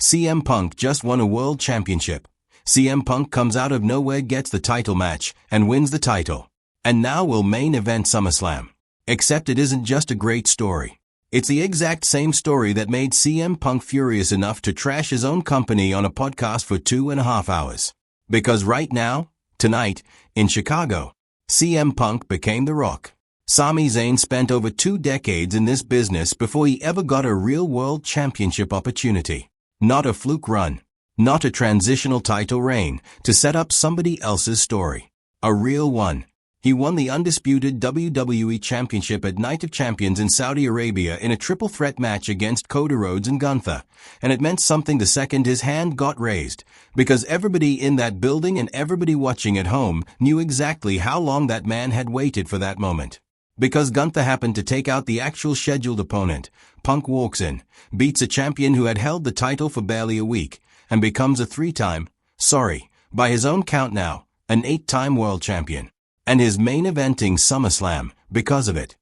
CM Punk just won a world championship. CM Punk comes out of nowhere, gets the title match, and wins the title. And now will main event SummerSlam. Except it isn't just a great story. It's the exact same story that made CM Punk furious enough to trash his own company on a podcast for 2.5 hours. Because right now, tonight, in Chicago, CM Punk became The Rock. Sami Zayn spent over 2 decades in this business before he ever got a real world championship opportunity. Not a fluke run. Not a transitional title reign to set up somebody else's story. A real one. He won the undisputed WWE Championship at Night of Champions in Saudi Arabia in a triple threat match against Cody, Rhodes, and Gunther. And it meant something the second his hand got raised, because everybody in that building and everybody watching at home knew exactly how long that man had waited for that moment. Because Gunther happened to take out the actual scheduled opponent, Punk walks in, beats a champion who had held the title for barely a week, and becomes a 3-time, by his own count now, an 8-time world champion. And his main eventing SummerSlam, because of it.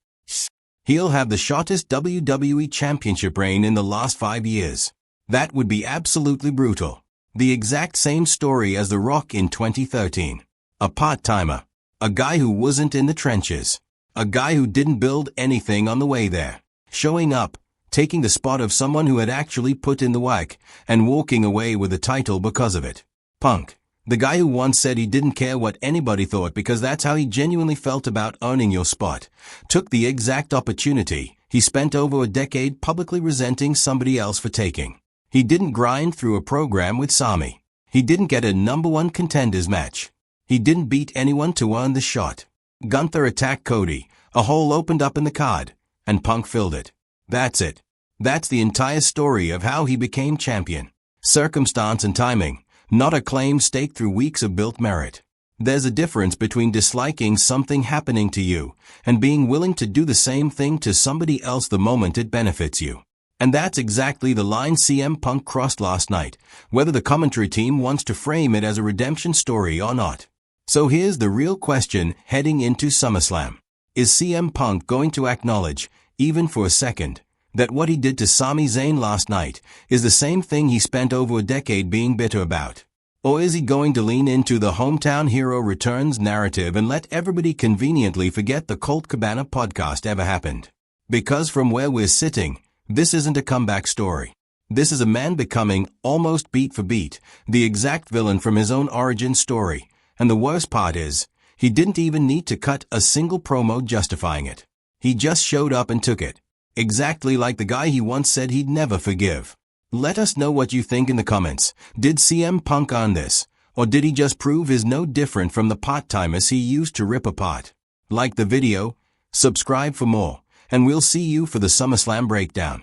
He'll have the shortest WWE Championship reign in the last 5 years. That would be absolutely brutal. The exact same story as The Rock in 2013. A part-timer. A guy who wasn't in the trenches. A guy who didn't build anything on the way there. Showing up, taking the spot of someone who had actually put in the work, and walking away with the title because of it. Punk. The guy who once said he didn't care what anybody thought because that's how he genuinely felt about earning your spot, took the exact opportunity he spent over a decade publicly resenting somebody else for taking. He didn't grind through a program with Sami. He didn't get a #1 contenders match. He didn't beat anyone to earn the shot. Gunther attacked Cody, a hole opened up in the card, and Punk filled it. That's it. That's the entire story of how he became champion. Circumstance and timing. Not a claim staked through weeks of built merit. There's a difference between disliking something happening to you and being willing to do the same thing to somebody else the moment it benefits you. And that's exactly the line CM Punk crossed last night, whether the commentary team wants to frame it as a redemption story or not. So here's the real question heading into SummerSlam. Is CM Punk going to acknowledge, even for a second, that what he did to Sami Zayn last night is the same thing he spent over a decade being bitter about? Or is he going to lean into the hometown hero returns narrative and let everybody conveniently forget the Colt Cabana podcast ever happened? Because from where we're sitting, this isn't a comeback story. This is a man becoming, almost beat for beat, the exact villain from his own origin story. And the worst part is, he didn't even need to cut a single promo justifying it. He just showed up and took it. Exactly like the guy he once said he'd never forgive. Let us know what you think in the comments. Did CM Punk earn this? Or did he just prove he's no different from the part-timers he used to rip apart? Like the video, subscribe for more, and we'll see you for the SummerSlam breakdown.